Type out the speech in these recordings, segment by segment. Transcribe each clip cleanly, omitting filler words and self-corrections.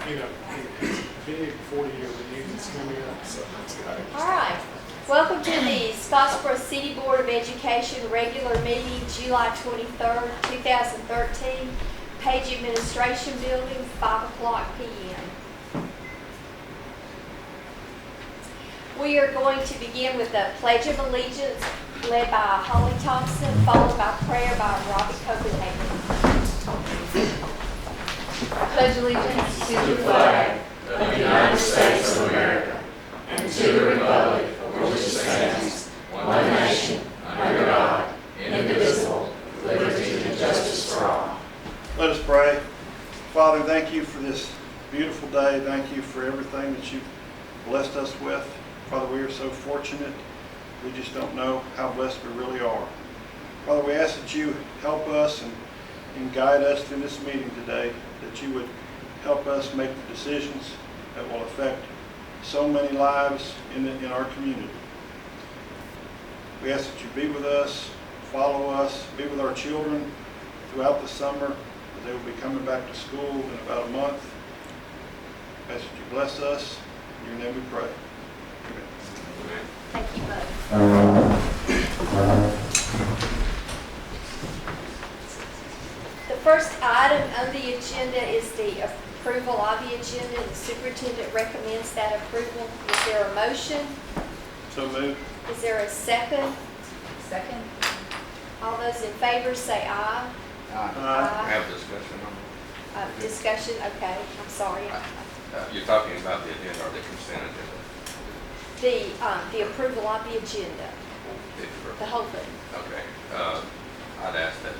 you know, it's a big 40-year reunion coming up, so it's got it. All right. Welcome to the Scottsboro City Board of Education regular meeting, July 23rd, 2013, Page Administration Building, 5 o'clock p.m. We are going to begin with the Pledge of Allegiance led by Holly Thompson, followed by prayer by Robbie Copenhagen. Pledge allegiance to the flag of the United States of America and to the republic for which it stands, one nation, under God, indivisible, with liberty and justice for all. Let us pray. Father, thank you for this beautiful day. Thank you for everything that you've blessed us with. Father, we are so fortunate. We just don't know how blessed we really are. Father, we ask that you help us and guide us through this meeting today, that you would help us make the decisions that will affect so many lives in our community. We ask that you be with us, follow us, be with our children throughout the summer, as they will be coming back to school in about a month. We ask that you bless us. In your name we pray. Amen. Thank you both. The first item on the agenda is the approval of the agenda. The superintendent recommends that approval. Is there a motion? So moved. Is there a second? Second. All those in favor say aye. I have discussion on Discussion, okay, I'm sorry. you're talking about the agenda or the consent agenda? The approval of the agenda, the whole thing. Okay, I'd ask that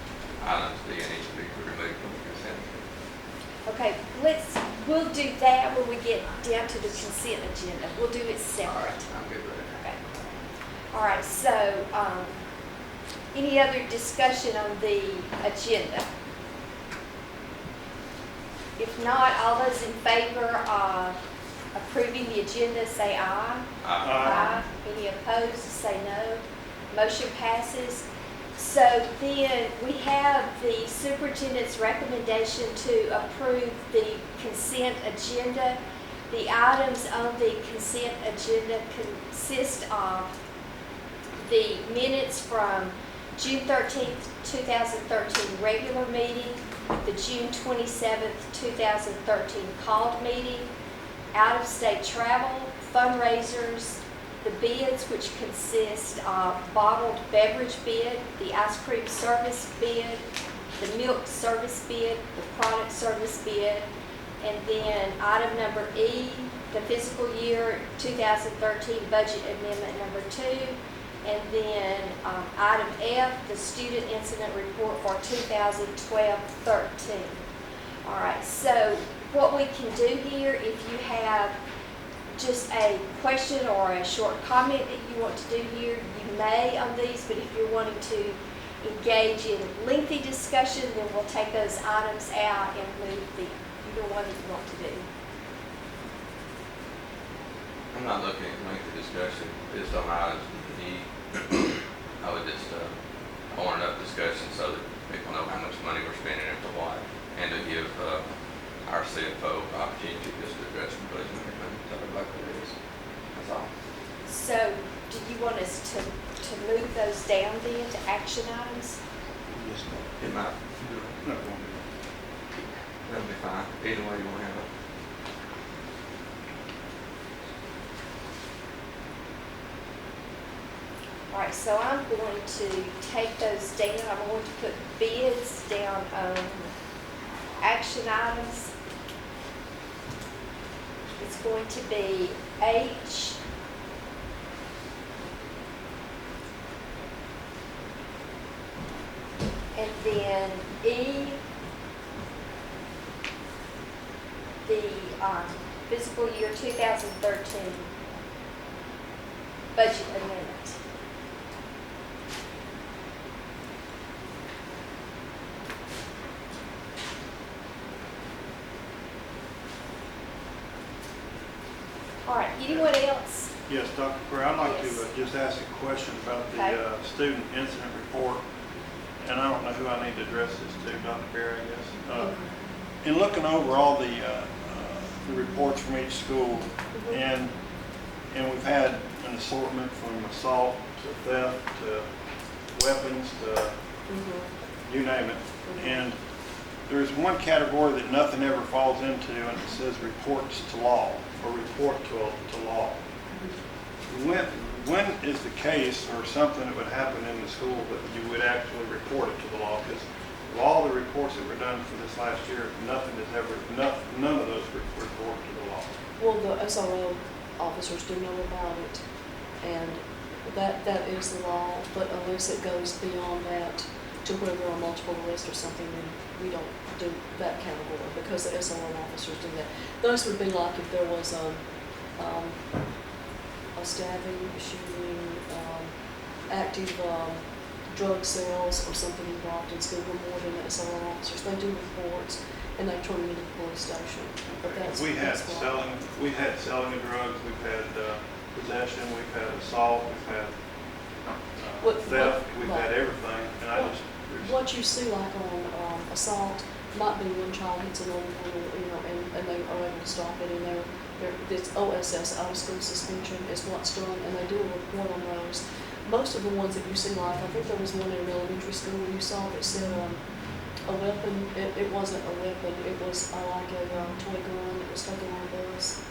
items D and E to be removed from the consent agenda. Okay, we'll do that when we get down to the consent agenda. We'll do it separate. All right, I'm good with that. Okay. All right, so, any other discussion on the agenda? If not, all those in favor of approving the agenda say aye. Aye. Any opposed, say no. Motion passes. So then we have the superintendent's recommendation to approve the consent agenda. The items on the consent agenda consist of the minutes from June 13th, 2013 regular meeting, the June 27th, 2013 called meeting, out-of-state travel, fundraisers, the bids, which consist of bottled beverage bid, the ice cream service bid, the milk service bid, the product service bid, and then item number E, the fiscal year 2013 budget amendment number 2, and then item F, the student incident report for 2012-13. All right, so what we can do here, if you have just a question or a short comment that you want to do here, you may on these, but if you're wanting to engage in lengthy discussion, then we'll take those items out and move either one that you want to do. I'm not looking at lengthy discussion, just on items D and E. I would just, I want enough discussion so that people know how much money we're spending and for what, and to give our CFO opportunity just to address some budget and tell everybody what it is. That's all. So do you want us to move those down then to action items? Yes, It might, no. that'll be fine, either way you want to have it. All right, so I'm going to take those down. I'm going to put bids down on action items. It's going to be H, and then E, the fiscal year 2013 budget amendment. All right, anyone else? Yes, Dr. Cray, I'd like Yes. to just ask a question about Okay. the student incident report. And I don't know who I need to address this to, Dr. Perry, I guess. In looking over all the the reports from each school. And we've had an assortment from assault to theft to weapons to you name it. And there's one category that nothing ever falls into, and it says reports to law, or report to law. When is the case or something that would happen in the school that you would actually report it to the law? Because of all the reports that were done for this last year, none of those report to the law. Well, the SRO officers do know about it, and that is the law, but unless it goes beyond that to where there are multiple arrests or something, then we don't do that category, because the SRO officers do that. Those would be like if there was a stabbing, a shooting, active drug sales or something involved in school, we're more than the SRO officers. They do reports and they turn them into the police station. But that's We had that's why. selling of drugs, we've had possession, we've had assault, we've had theft, we've had everything, and I just. What you see like on assault might be one child hits another one, you know, and they are able to stop it, and this OSS, out of school suspension, is what's done, and they do a report on those. Most of the ones that you see, like, I think there was one in elementary school where you saw that said a weapon. It wasn't a weapon, it was like a toy gun that was taken on a bus,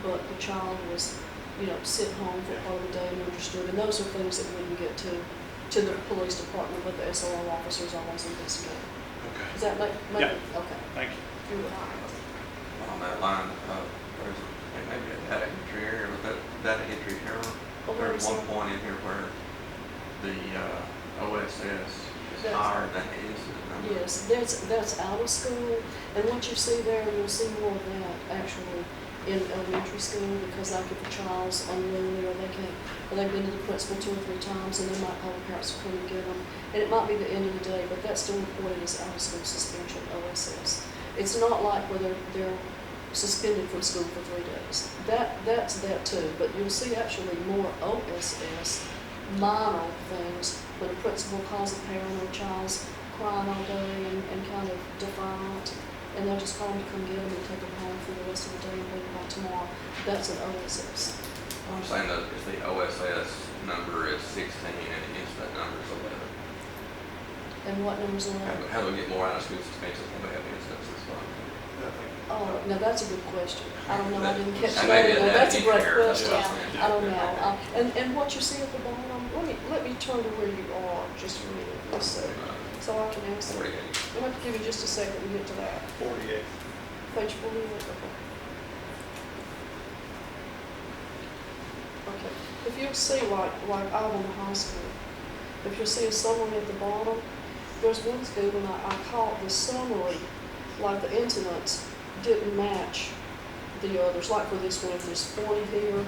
but the child was, you know, sitting home for part of the day and understood, and those are things that wouldn't get to the police department, but the SRO officers always investigate. Okay. Does that make Yeah. Okay. Thank you. You're right. On that line, there's maybe a data entry error, but that data entry error, Oh, where there's is one that? point in here where the OSS is That's- higher than the incident number. Yes, that's out of school, and what you see there, you'll see more of that actually in elementary school, because like if a child's unruly or they've been to the principal 2 or 3 times, and they might call the parents to come and get them, and it might be the end of the day, but that's still reported as out of school suspension, OSS. It's not like where they're suspended from school for 3 days. That's that too, but you'll see actually more OSS, minor things, when a principal calls a parent or a child's crying all day and kind of defiant, and they'll just call them to come get them and take them home for the rest of the day and bring them back tomorrow. That's an OSS. I'm saying that if the OSS number is 16 and the incident number is 11. And what numbers are that? How do we get more out of school suspensions when we have incidents this fun? Oh, now that's a good question. I don't know, I didn't catch And that. maybe No, that's a great error, that's question. what I'm saying. I don't know. And what you see at the bottom, let me turn to where you are just a minute, let's see. So I can answer. 48. I'm going to give you just a second to get to that. 48. Page 48, okay. Okay, if you'll see like Alvin High School, if you'll see a summary at the bottom, there's one school and I caught the summary, like the incidents didn't match the others. Like for this one, if there's 40 here,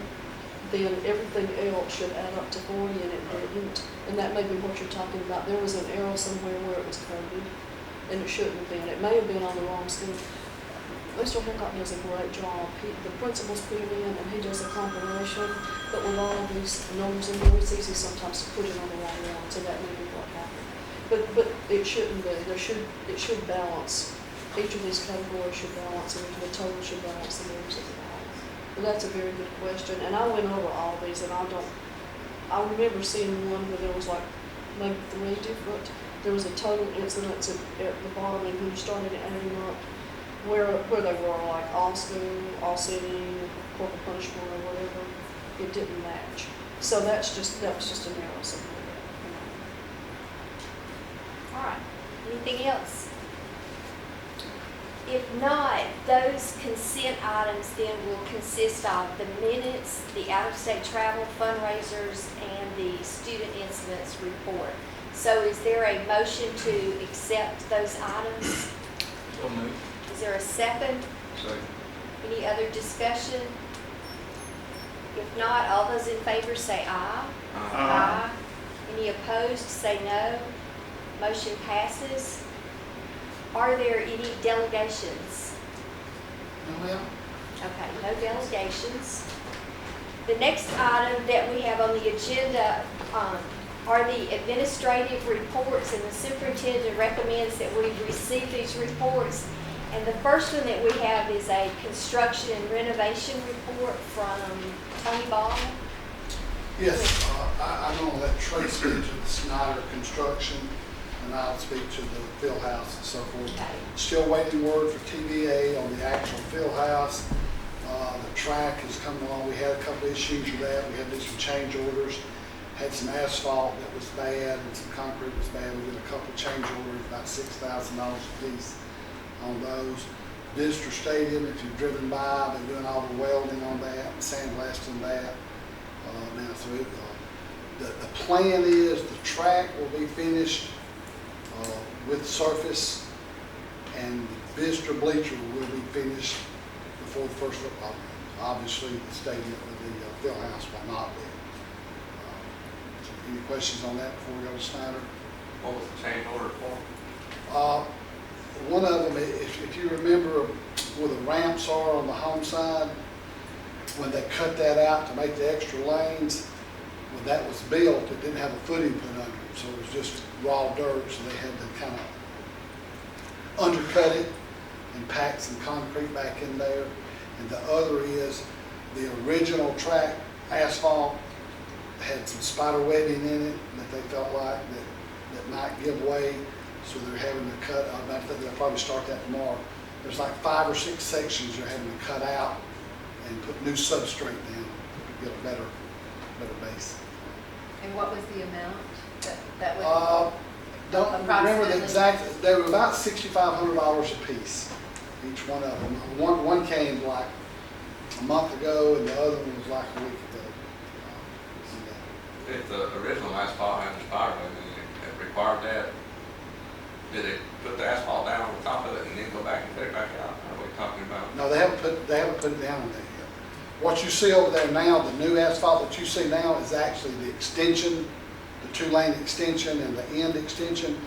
then everything else should add up to 40 and it didn't. And that may be what you're talking about. There was an error somewhere where it was coded and it shouldn't have been. It may have been on the wrong school. Mr. Hancock does a great job. The principals put it in and he does a compilation, but with all of these numbers in there, it's easy sometimes to put it on the wrong one, so that may be what happened. But it shouldn't be. It should balance. Each of these categories should balance, and the total should balance the numbers at the bottom. But that's a very good question, and I went over all these, and I remember seeing one where there was like maybe 3 different. There was a total incidents at the bottom, and when you started adding up where they were, like all school, all city, corporal punishment, or whatever, it didn't match. So that was just an error somewhere. All right, anything else? If not, those consent items then will consist of the minutes, the out-of-state travel fundraisers, and the student incidents report. So is there a motion to accept those items? So moved. Is there a second? Second. Any other discussion? If not, all those in favor say aye. Aye. Any opposed, say no. Motion passes. Are there any delegations? No, ma'am. Okay, no delegations. The next item that we have on the agenda are the administrative reports, and the superintendent recommends that we receive these reports And the first one that we have is a construction and renovation report from Tony Ball. Yes, I'm going to let Trey speak to the Snyder construction, and I'll speak to the field house and so forth. Okay. Still waiting word for TVA on the actual field house. The track is coming along. We had a couple issues with that. We had to do some change orders. Had some asphalt that was bad and some concrete was bad. We did a couple change orders, about $6,000 a piece on those. Visitor Stadium, if you've driven by, they're doing all the welding on that, sandblasting that. Now through, the plan is the track will be finished with surface, and the visitor bleacher will be finished before the first football game. Obviously, the stadium, the field house will not be. So any questions on that before we go to Snyder? What was the change order for? One of them, if you remember where the ramps are on the home side, when they cut that out to make the extra lanes, when that was built, it didn't have a footing put under it, so it was just raw dirt, so they had to kind of undercut it and pack some concrete back in there. And the other is the original track asphalt had some spider webbing in it that they felt like that might give way, so they're having to cut. I think they'll probably start that tomorrow. There's like 5 or 6 sections you're having to cut out and put new substrate down to get a better base. And what was the amount that was? Don't remember the exact, they were about $6,500 a piece, each one of them. One came like a month ago and the other one was like a week ago. If the original asphalt had the spider web in it, it required that, did it put the asphalt down on the top of it and then go back and put it back out? What are we talking about? No, they haven't put it down on there yet. What you see over there now, the new asphalt that you see now is actually the extension, the 2-lane extension and the end extension.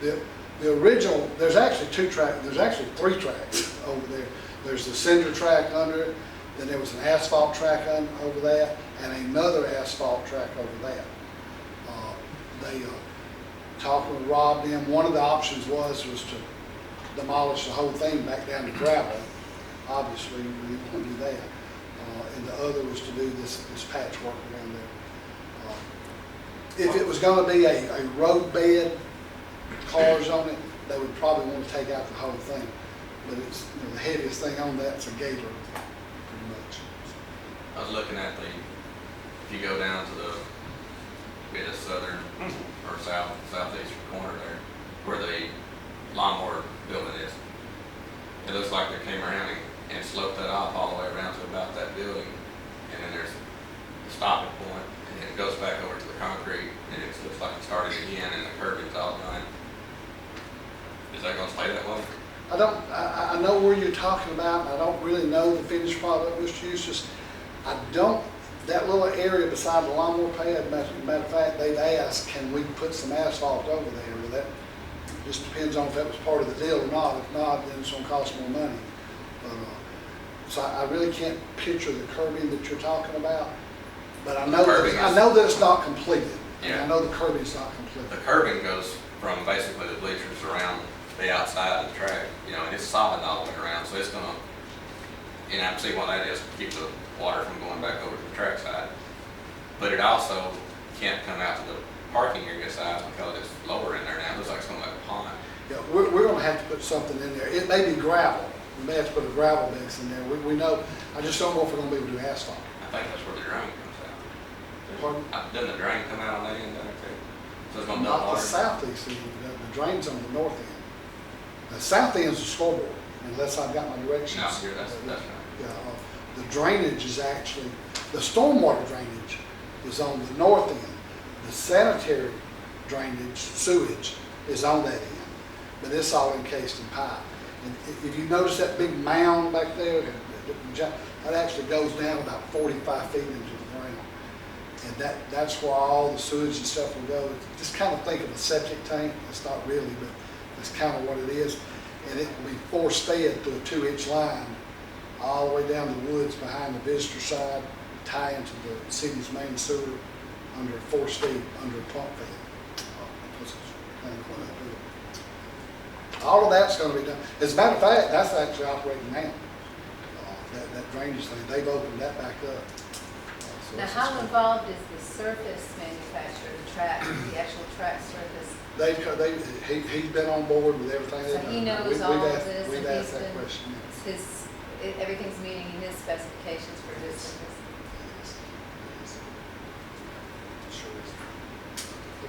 The original, there's actually 3 tracks over there. There's the cinder track under it, then there was an asphalt track over that, and another asphalt track over that. They talking with Rob, then one of the options was to demolish the whole thing back down to gravel. Obviously, we didn't want to do that. And the other was to do this patchwork around there. If it was going to be a road bed, cars on it, they would probably want to take out the whole thing. But it's, the heaviest thing on that's a gator, pretty much. I was looking at if you go down to the southern or southeastern corner there, where the lawnmower building is, it looks like they came around and sloped that off all the way around to about that building, and then there's the stopping point, and then it goes back over to the concrete, and it looks like it started again, and the curbing's all done. Is that gonna stay that way? I know where you're talking about, and I don't really know the finished product, Mr. Eustace. That little area beside the lawnmower pad, matter of fact, they've asked, can we put some asphalt over there? Well, that just depends on if that was part of the deal or not. If not, then it's gonna cost more money. So I really can't picture the curbing that you're talking about, but I know that it's not completed. Yeah. I know the curbing's not completed. The curbing goes from basically the bleachers around the outside of the track, and it's solid all the way around, so it's gonna, I see why that is, to keep the water from going back over to the track side. But it also can't come out to the parking area side because it's lower in there now. It looks like it's going to like a pond. Yeah, we're going to have to put something in there. It may be gravel. We may have to put a gravel mix in there. We know. I just don't know if we're going to be able to do asphalt. I think that's where the drain comes out. Pardon? Doesn't the drain come out on that end there too? So it's going to dump Not the water? southeast end. The drain's on the north end. The south end's the scoreboard, unless I've got my directions. No, here, that's right. Yeah, the drainage is actually, the stormwater drainage is on the north end. The sanitary drainage, sewage, is on that end, but it's all encased in pipe. And if you notice that big mound back there, that actually goes down about 45 feet into the ground. And that's where all the sewage and stuff will go. Just kind of think of a septic tank. It's not really, but that's kind of what it is. And it will be force-fed through a 2-inch line all the way down the woods behind the visitor side, tie into the city's main sewer under a force feed, under a pump feed. all of that's gonna be done. As a matter of fact, that's actually operating now. That drainage thing, they've opened that back up. So Now, it's how just- involved is the surface manufacturer, the track, the actual track surface? He's been on board with everything. So they've he done. knows We've all of asked- this, We've and asked he's that been, question. everything's meeting his specifications for this and this. Sure is.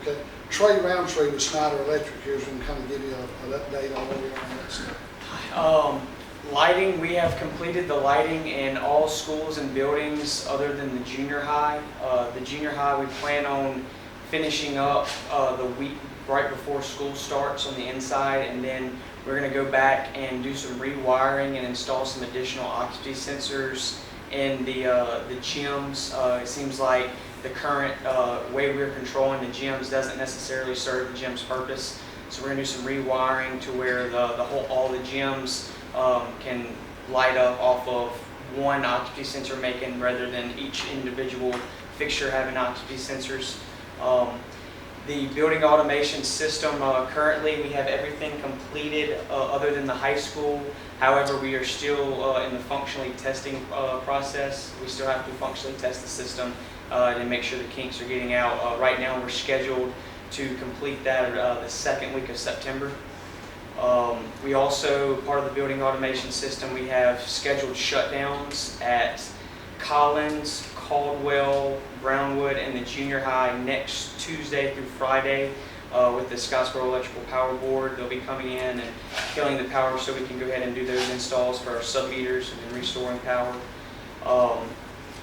Okay, Trey Roundtree with Snyder Electric here is going to kind of give you an update on where we are on that stuff. Lighting, we have completed the lighting in all schools and buildings other than the junior high. The junior high, we plan on finishing up the week right before school starts on the inside, and then we're going to go back and do some rewiring and install some additional occupancy sensors in the gyms. It seems like the current way we're controlling the gyms doesn't necessarily serve the gym's purpose. So we're going to do some rewiring to where all the gyms can light up off of one occupancy sensor making rather than each individual fixture having occupancy sensors. The building automation system, currently we have everything completed other than the high school. However, we are still in the functionally testing process. We still have to functionally test the system to make sure the kinks are getting out. Right now we're scheduled to complete that the second week of September. We also, part of the building automation system, we have scheduled shutdowns at Collins, Caldwell, Brownwood, and the junior high next Tuesday through Friday with the Scottsboro Electrical Power Board. They'll be coming in and killing the power so we can go ahead and do those installs for our sub-meters and restoring power.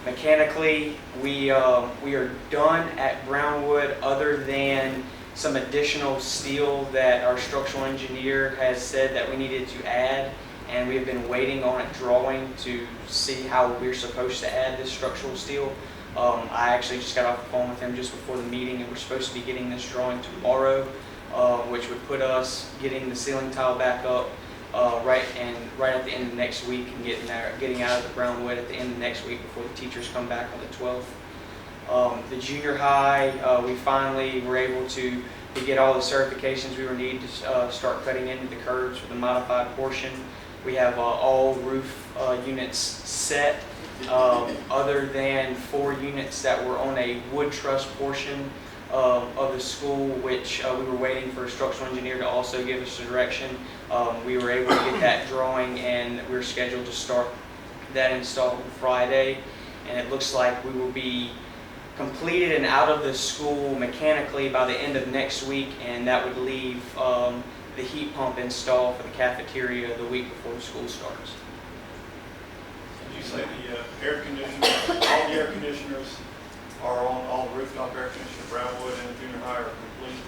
Mechanically, we are done at Brownwood other than some additional steel that our structural engineer has said that we needed to add, and we have been waiting on it drawing to see how we're supposed to add this structural steel. I actually just got off the phone with him just before the meeting, and we're supposed to be getting this drawing tomorrow, which would put us getting the ceiling tile back up right at the end of next week, and getting out of the Brownwood at the end of next week before the teachers come back on the 12th. The junior high, we finally were able to get all the certifications we were needed to start cutting into the curbs for the modified portion. We have all roof units set, other than 4 units that were on a wood truss portion of the school, which we were waiting for a structural engineer to also give us the direction. We were able to get that drawing, and we're scheduled to start that install on Friday, and it looks like we will be completed and out of the school mechanically by the end of next week, and that would leave the heat pump installed for the cafeteria the week before the school starts. Did you say the air conditioners, all the air conditioners are on, all the rooftop air conditioners, Brownwood and the junior high are complete?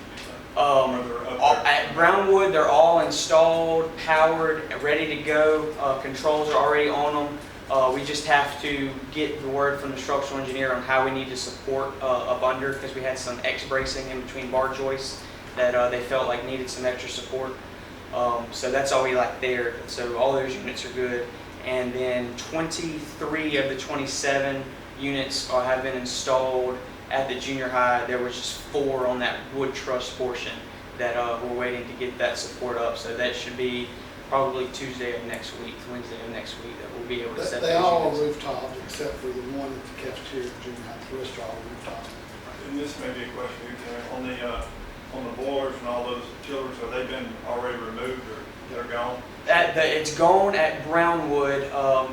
Or they're up there? At Brownwood, they're all installed, powered, ready to go. Controls are already on them. We just have to get the word from the structural engineer on how we need to support up under, because we had some X-bracing in between bar joists that they felt like needed some extra support. So that's all we like there. So all those units are good. And then 23 of the 27 units have been installed at the junior high. There was just 4 on that wood truss portion that we're waiting to get that support up. So that should be probably Tuesday of next week, Wednesday of next week, that we'll be able to set They those all on units. rooftop except for the one at the cafeteria at junior high. The rest are all rooftop. And this may be a question you can, on the boilers and all those chillers, have they been already removed or they're gone? It's gone at Brownwood.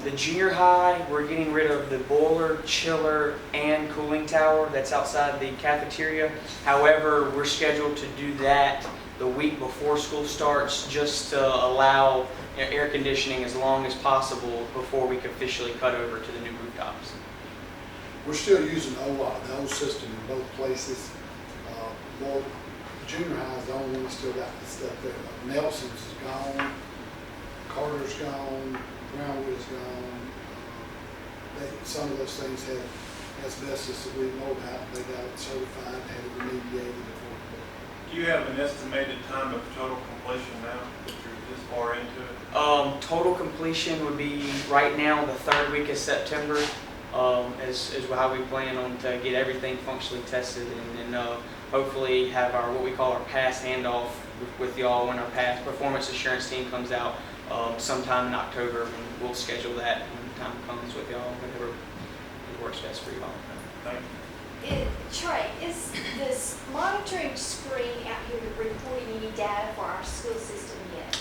The junior high, we're getting rid of the boiler, chiller, and cooling tower that's outside the cafeteria. However, we're scheduled to do that the week before school starts, just to allow air conditioning as long as possible before we can officially cut over to the new rooftops. We're still using the old system in both places. More junior high is the only one that's still got the stuff there. Nelson's is gone, Carter's gone, Brownwood is gone. Some of those things had asbestos that we know about. They got it certified, had it remediated before. Do you have an estimated time of total completion now that you're this far into it? Total completion would be right now the 3rd week of September, is how we plan on to get everything functionally tested, and then hopefully have our what we call our pass handoff with y'all when our past performance assurance team comes out sometime in October, and we'll schedule that when the time comes with y'all, whatever works best for y'all. Thank you. Trey, is this monitoring screen out here reporting any data for our school system yet?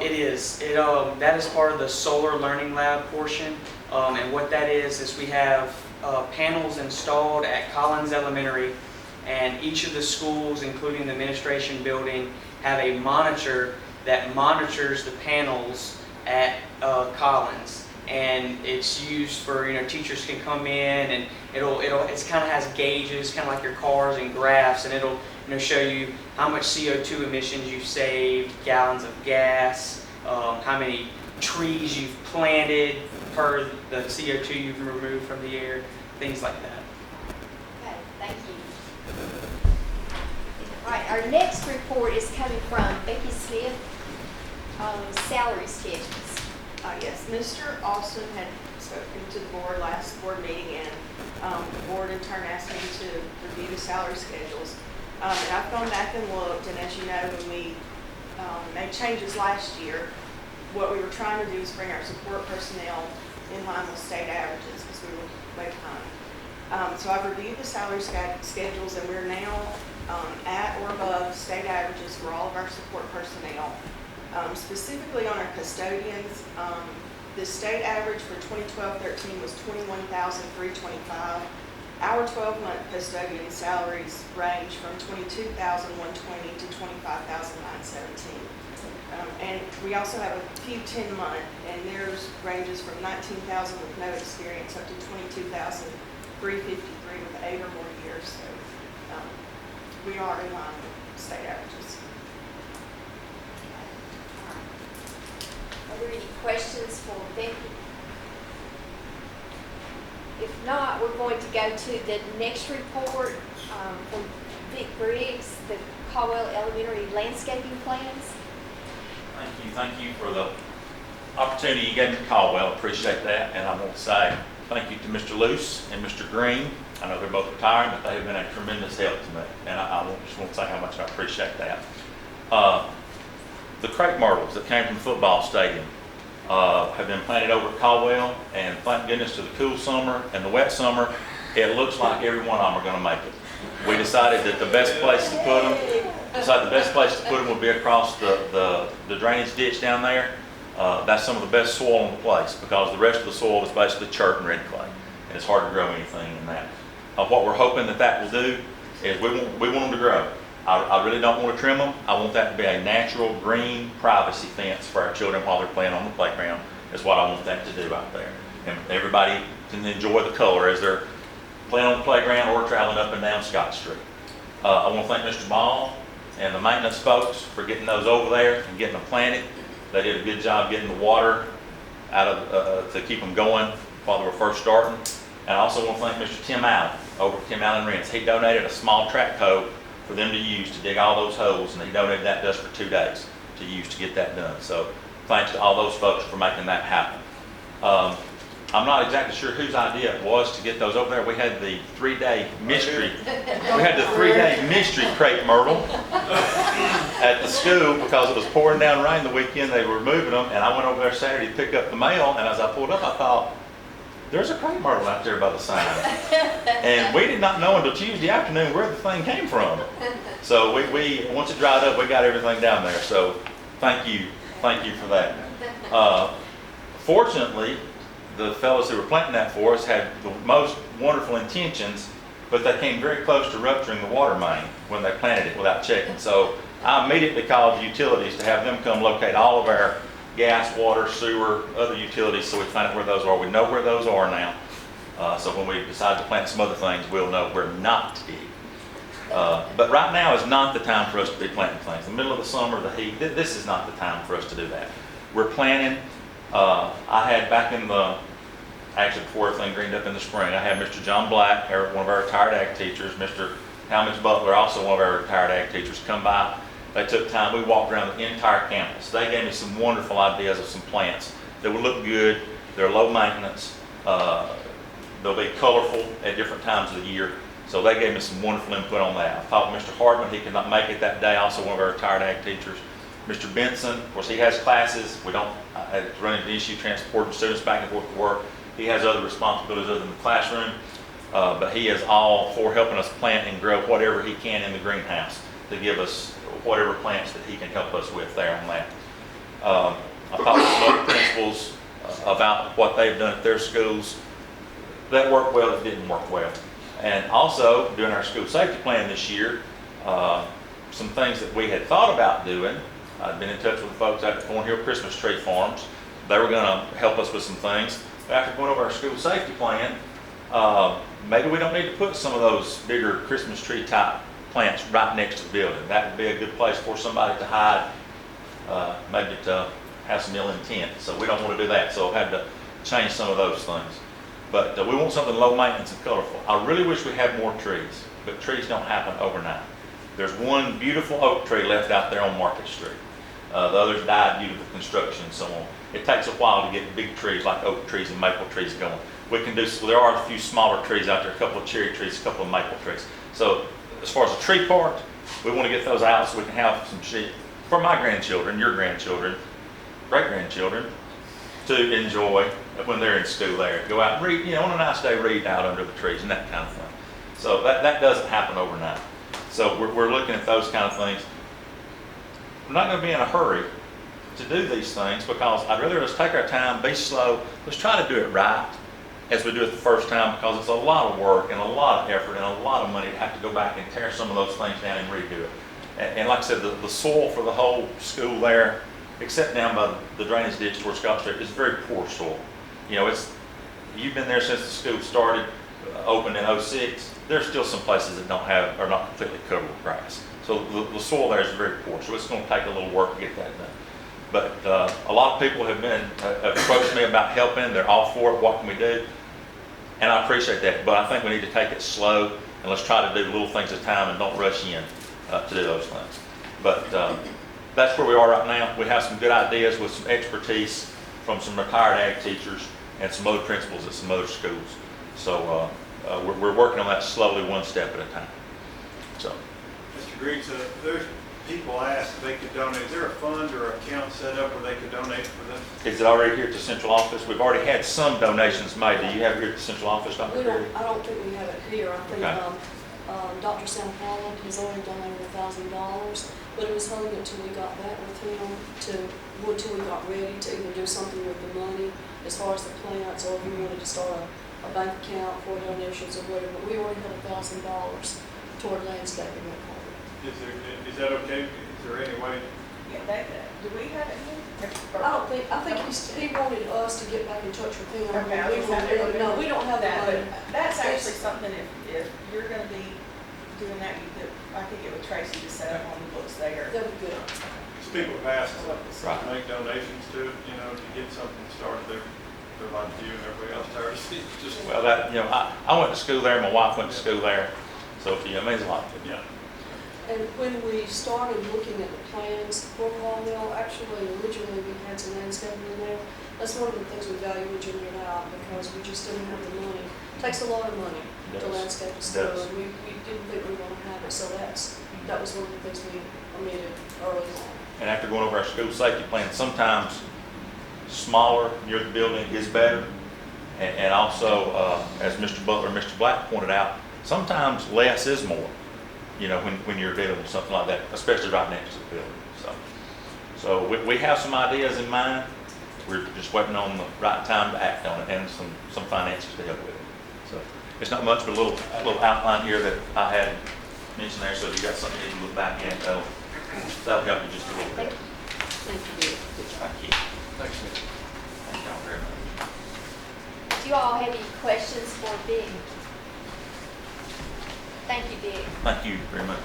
It is. That is part of the solar learning lab portion. And what that is we have panels installed at Collins Elementary, and each of the schools, including the administration building, have a monitor that monitors the panels at Collins. And it's used for, teachers can come in, and it's kind of has gauges, kind of like your cars and graphs, and it'll show you how much CO2 emissions you've saved, gallons of gas, how many trees you've planted per the CO2 you've removed from the air, things like that. Okay, thank you. All right, our next report is coming from Becky Smith on salary schedules. Yes, Mr. Austin had spoken to the board last board meeting, and the board in turn asked me to review the salary schedules. And I've gone back and looked, and as you know, when we made changes last year, what we were trying to do is bring our support personnel in line with state averages because we were way behind. So I've reviewed the salary schedules, and we're now at or above state averages for all of our support personnel. Specifically on our custodians, the state average for 2012-13 was $21,325. Our 12-month custodian salaries range from $22,120 to $25,917. And we also have a few 10-month, and theirs ranges from $19,000 with no experience up to $22,353 with 8 or more years. So we are in line with state averages. Are there any questions for Becky? If not, we're going to go to the next report from Vic Briggs, the Caldwell Elementary landscaping plans. Thank you for the opportunity you gave me to Caldwell. Appreciate that. And I want to say thank you to Mr. Luce and Mr. Green. I know they're both retiring, but they have been a tremendous help to me. And I just want to say how much I appreciate that. The crepe myrtles that came from the football stadium have been planted over at Caldwell, and thank goodness to the cool summer and the wet summer, it looks like every one of them are going to make it. We decided that the best place to put them, would be across the drainage ditch down there. That's some of the best soil in the place because the rest of the soil is basically chert and red clay, and it's hard to grow anything in that. What we're hoping that will do is we want them to grow. I really don't want to trim them. I want that to be a natural green privacy fence for our children while they're playing on the playground is what I want that to do out there. And everybody can enjoy the color as they're playing on the playground or traveling up and down Scott Street. I want to thank Mr. Ball and the maintenance folks for getting those over there and getting them planted. They did a good job getting the water out of to keep them going while they were first starting. And I also want to thank Mr. Tim Allen over at Tim Allen Rents. He donated a small track hoe for them to use to dig all those holes, and he donated that to us for 2 days to use to get that done. So thanks to all those folks for making that happen. I'm not exactly sure whose idea it was to get those over there. We had the 3-day mystery. We had the 3-day mystery crepe myrtle at the school because it was pouring down rain the weekend they were moving them, and I went over there Saturday to pick up the mail, and as I pulled up, I thought, there's a crepe myrtle out there by the sign. And we did not know until Tuesday afternoon where the thing came from. So we once it dried up, we got everything down there. So thank you for that. Fortunately, the fellows who were planting that for us had the most wonderful intentions, but they came very close to rupturing the water main when they planted it without checking. So I immediately called the utilities to have them come locate all of our gas, water, sewer, other utilities, so we find out where those are. We know where those are now. So when we decide to plant some other things, we'll know where not to dig. But right now is not the time for us to be planting things. In the middle of the summer, the heat, this is not the time for us to do that. We're planting. I had back in actually before everything greened up in the spring, I had Mr. John Black, one of our retired ag teachers, Mr. Talmadge Butler, also one of our retired ag teachers, come by. They took time. We walked around the entire campus. They gave me some wonderful ideas of some plants that would look good. They're low maintenance. They'll be colorful at different times of the year. So they gave me some wonderful input on that. I talked to Mr. Hardman, he could not make it that day, also one of our retired ag teachers. Mr. Benson, of course, he has classes. We don't, I had to run into the issue transporting students back and forth to work. He has other responsibilities other than the classroom, but he is all for helping us plant and grow whatever he can in the greenhouse to give us whatever plants that he can help us with there on that. I talked to some other principals about what they've done at their schools. That worked well, it didn't work well. And also, doing our school safety plan this year, some things that we had thought about doing. I'd been in touch with the folks at the Thornhill Christmas Tree Farms. They were going to help us with some things. After going over our school safety plan, maybe we don't need to put some of those bigger Christmas tree type plants right next to the building. That would be a good place for somebody to hide, maybe to have some ill intent. So we don't want to do that. So I've had to change some of those things. But we want something low maintenance and colorful. I really wish we had more trees, but trees don't happen overnight. There's one beautiful oak tree left out there on Market Street. The others died due to the construction and so on. It takes a while to get big trees like oak trees and maple trees going. We can do, so there are a few smaller trees out there, a couple of cherry trees, a couple of maple trees. So as far as the tree part, we want to get those out so we can have some shade for my grandchildren, your grandchildren, great-grandchildren to enjoy when they're in school there. Go out and read, on a nice day, read out under the trees and that kind of thing. So that doesn't happen overnight. So we're looking at those kind of things. We're not going to be in a hurry to do these things because I'd rather us take our time, be slow. Let's try to do it right as we do it the first time, because it's a lot of work and a lot of effort and a lot of money to have to go back and tear some of those things down and redo it. And like I said, the soil for the whole school there, except down by the drainage ditch towards Scottsboro, is very poor soil. You've been there since the school started, opened in '06. There's still some places that are not completely covered with grass. So the soil there is very poor. So it's going to take a little work to get that done. But a lot of people have approached me about helping. They're all for it. What can we do? And I appreciate that. But I think we need to take it slow and let's try to do little things at a time and don't rush in to do those things. But that's where we are right now. We have some good ideas with some expertise from some retired ag teachers and some other principals at some other schools. So we're working on that slowly, one step at a time. So, Mr. Griggs, there's people asked if they could donate. Is there a fund or account set up where they could donate for this? is it already here at the central office? We've already had some donations made. Do you have it here at the central office, Dr. Perry? I don't think we have it here. I think Okay. Dr. Sam Holland has already donated $1,000, but it was hung until we got back with him until we got ready to either do something with the money as far as the plants, or if we wanted to start a bank account for donations or whatever. But we already had $1,000 toward landscaping that corner. Is that okay? Is there any way? Yeah, do we have it here? I think he wanted us to get back in touch with him. Okay, I was happy with No, we don't have that money. That's actually something, if you're gonna be doing that, I could get with Tracy to set up on the books there. That'd be good. People have asked Right. to make donations to it, to get something started. They're like you and everybody else tired of seeing just. Well, I went to school there. My wife went to school there. So it means a lot to me. Yeah. And when we started looking at the plans for Paul Mill, actually originally we had some landscaping in there. That's one of the things we value in Junior High, because we just didn't have the money. It takes a lot of money to landscape a school, and we didn't think we were going to have it. So that was one of the things we omitted early on. And after going over our school safety plan, sometimes smaller near the building is better. And also, as Mr. Butler and Mr. Black pointed out, sometimes less is more, when you're dealing with something like that, especially right next to the building. So we have some ideas in mind. We're just waiting on the right time to act on it and some finances to help with it. So it's not much, but a little outline here that I had mentioned there. So if you got something you can look back at, that'll help you just a little bit. Thank you. Thank you. Thanks, Nick. Thank y'all very much. Do you all have any questions for Vic? Thank you, Vic. Thank you very much.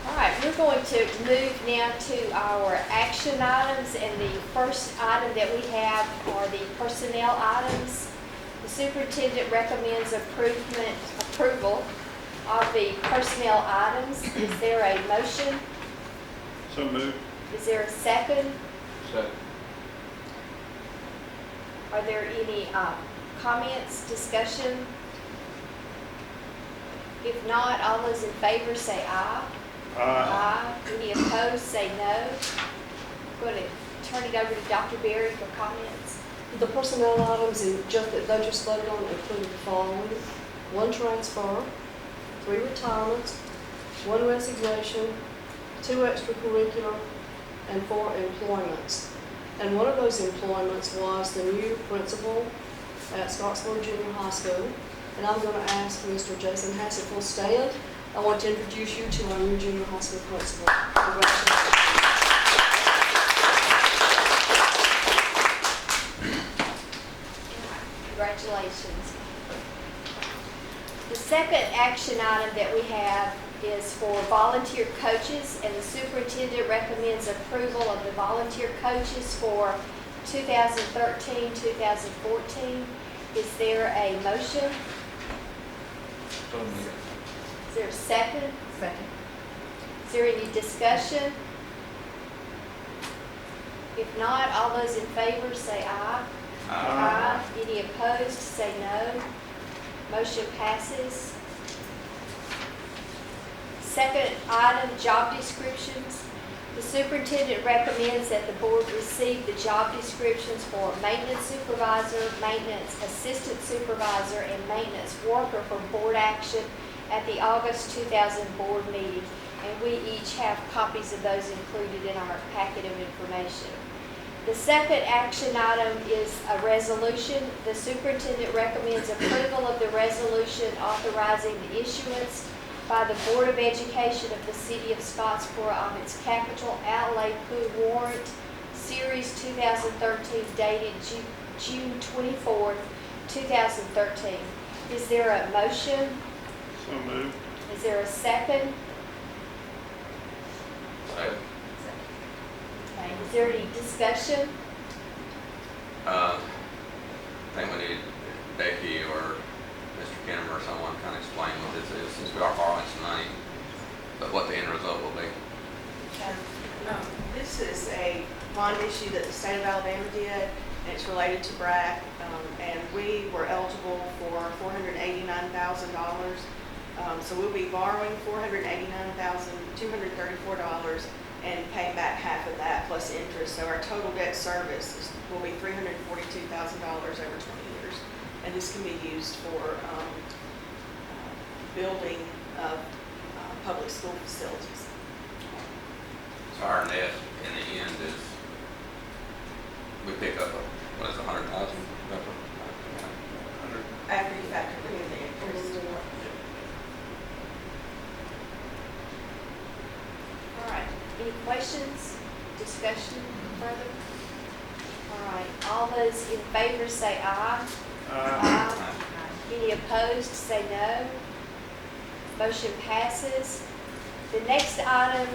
All right, we're going to move now to our action items, and the first item that we have are the personnel items. The superintendent recommends approval of the personnel items. Is there a motion? So moved. Is there a second? Second. Are there any comments, discussion? If not, all those in favor say aye. Aye. Any opposed, say no. I'm going to turn it over to Dr. Berry for comments. The personnel items that they just voted on included the following: 1 transfer, 3 retirements, 1 resignation, 2 extracurricular, and 4 employments. And one of those employments was the new principal at Scottsboro Junior High School. And I'm going to ask Mr. Jason Hassett to stand. I want to introduce you to our new junior high school principal. Congratulations. Congratulations. The second action item that we have is for volunteer coaches, and the superintendent recommends approval of the volunteer coaches for 2013-2014. Is there a motion? Is there a second? Second. Is there any discussion? If not, all those in favor say aye. Aye. Any opposed, say no. Motion passes. Second item, job descriptions. The superintendent recommends that the board receive the job descriptions for maintenance supervisor, maintenance assistant supervisor, and maintenance worker for board action at the August 2000 board meeting. And we each have copies of those included in our packet of information. The second action item is a resolution. The superintendent recommends approval of the resolution authorizing the issuance by the Board of Education of the City of Scottsboro of its capital outlay pool warrant, Series 2013, dated June 24th, 2013. Is there a motion? So moved. Is there a second? Second. Okay. Is there any discussion? I think we need Becky or Mr. Kinnaman or someone kind of explain what this is, since we are borrowing some money, but what the end result will be. This is a bond issue that the state of Alabama did, and it's related to BRAC, and we were eligible for $489,000. So we'll be borrowing $489,234 and paying back half of that plus interest. So our total debt service will be $342,000 over 20 years. And this can be used for building of public school facilities. So our net in the end is, we pick up, what is it, 100,000? After you factor in the interest. All right. Any questions, discussion further? All right. All those in favor say aye. Aye. Any opposed, say no. Motion passes. The next item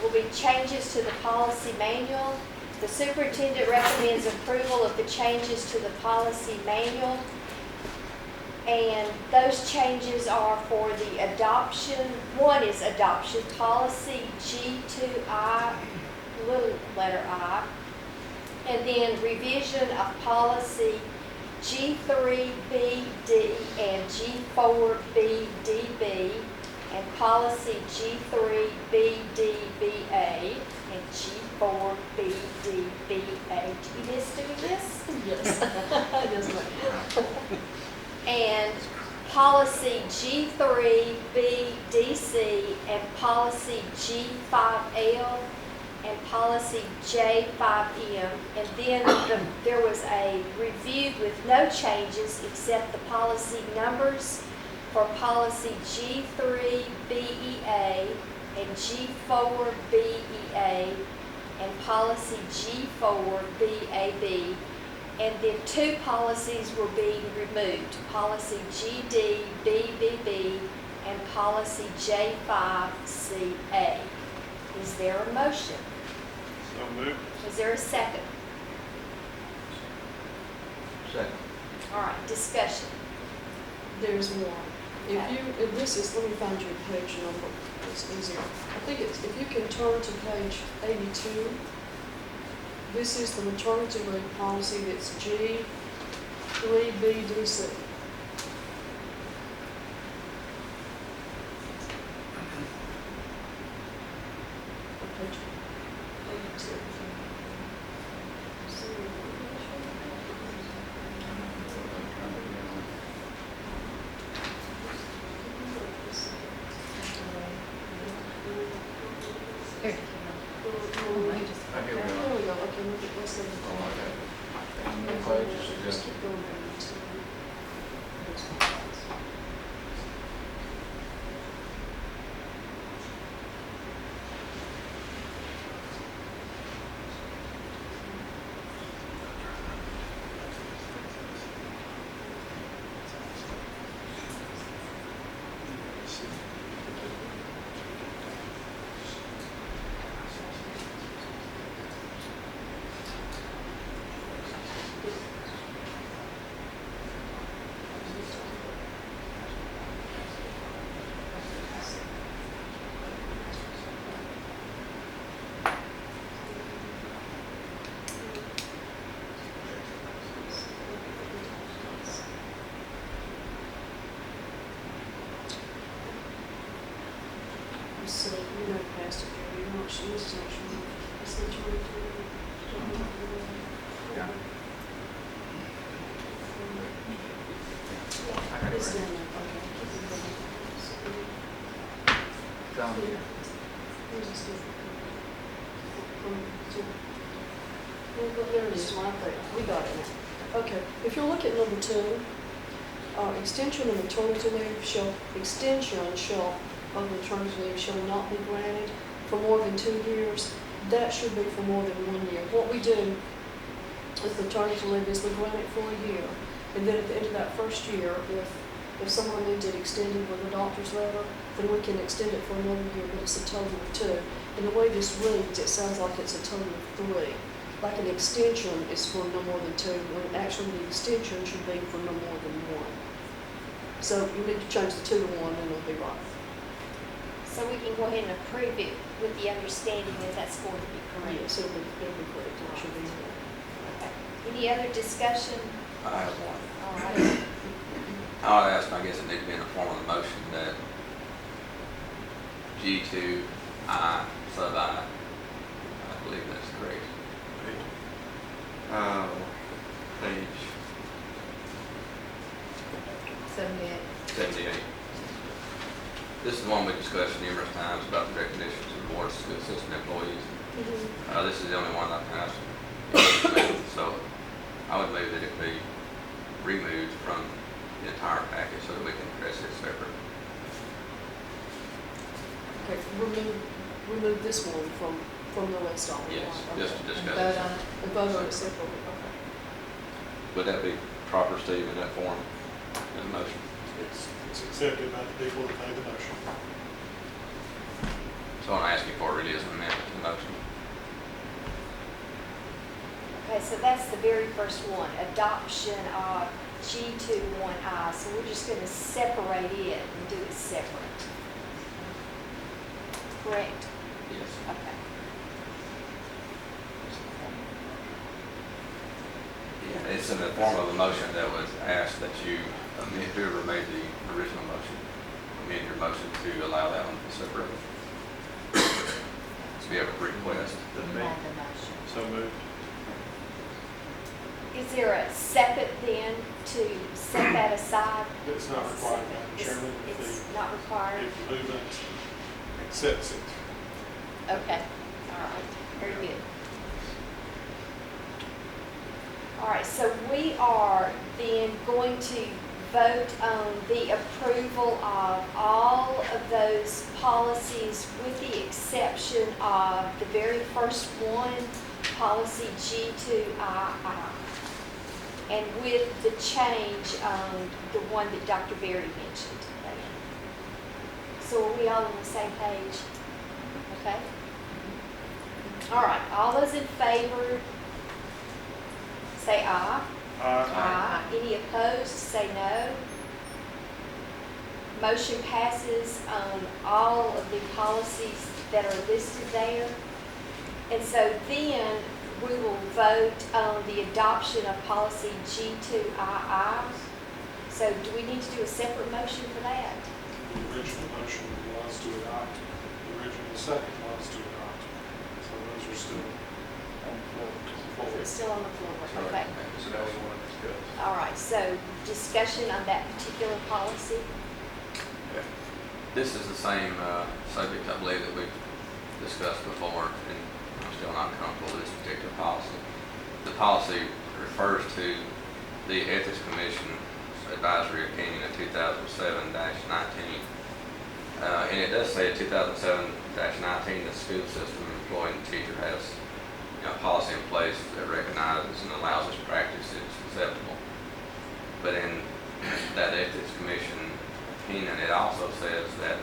will be changes to the policy manual. The superintendent recommends approval of the changes to the policy manual. And those changes are for the adoption. One is adoption policy G2I, little letter I. And then revision of policy G3BD and G4BDB, and policy G3BDBA and G4BDBA. Do you miss doing this? Yes. Yes, ma'am. And policy G3BDC and policy G5L and policy J5M. And then there was a review with no changes except the policy numbers for policy G3BEA and G4BEA and policy G4BAB. And then 2 policies were being removed, policy GDBBB and policy J5CA. Is there a motion? So moved. Is there a second? Second. All right, discussion. There's one. If this is, let me find your page number, it's easier. I think it's, if you can turn to page 82, this is the maternity leave policy that's G3BDC. pages ago. Just keep going down to so you know past it, you're not sure, this is not sure. It's not sure. Yeah. It's down there, okay. Down here. Where's this different? Well, there it is, right there. We got it now. Okay, if you look at number 2, extension of maternity leave extension of maternity leave shall not be granted for more than 2 years. That should be for more than 1 year. What we do with maternity leave is we grant it for a year, and then at the end of that first year, if someone needs it extended with a doctor's letter, then we can extend it for another year, but it's a total of 2. And the way this reads, it sounds like it's a total of 3. Like an extension is for no more than 2, when actually the extension should be for no more than 1. So you need to change the 2 to 1, and it'll be right. So we can go ahead and approve it with the understanding that that's going to be correct. Yes, it'll be correct, it should be there. Okay. Any other discussion? I have one. All right. I would ask, I guess it needs to be in the form of the motion that G2I sub I believe that's correct. Page 78. This is the one we discussed numerous times about the recognitions of board school system employees. This is the only one I've passed. So I would move that it be removed from the entire package so that we can address it separate. Okay, remove this one from the list of them. Yes, Okay. just to discuss Vote it. on it. And vote on it separately, okay. Would that be proper, Steve, in that form, in the motion? It's accepted by the people that made the motion. So I'm asking for it really is an amendment to the motion. Okay, so that's the very first one, adoption of G21I. So we're just going to separate it and do it separate. Correct? Yes. Okay. Yeah, it's in the form of a motion that was asked that you amend, whoever made the original motion, amend your motion to allow that one to be separated. To be able to request. So moved. Is there a second then to set that aside? It's not required, Madam It's- Chairman. It's not required? If the movement accepts it. Okay, all right, very good. All right, so we are then going to vote on the approval of all of those policies with the exception of the very first one, policy G2II. And with the change on the one that Dr. Berry mentioned. So are we all on the same page? Okay? All right, all those in favor, say aye. Aye. Any opposed, say no. Motion passes on all of the policies that are listed there. And so then we will vote on the adoption of policy G2II. So do we need to do a separate motion for that? The original motion was to adopt, the original second was to adopt. So those are still on the floor. It's still on the floor, okay. So now we want to discuss. All right, so discussion on that particular policy. This is the same subject, I believe, that we've discussed before, and I'm still not comfortable with this particular policy. The policy refers to the Ethics Commission's advisory opinion of 2007-19. And it does say 2007-19, the school system employing teacher has a policy in place that recognizes and allows this practice is acceptable. But in that Ethics Commission opinion, it also says that,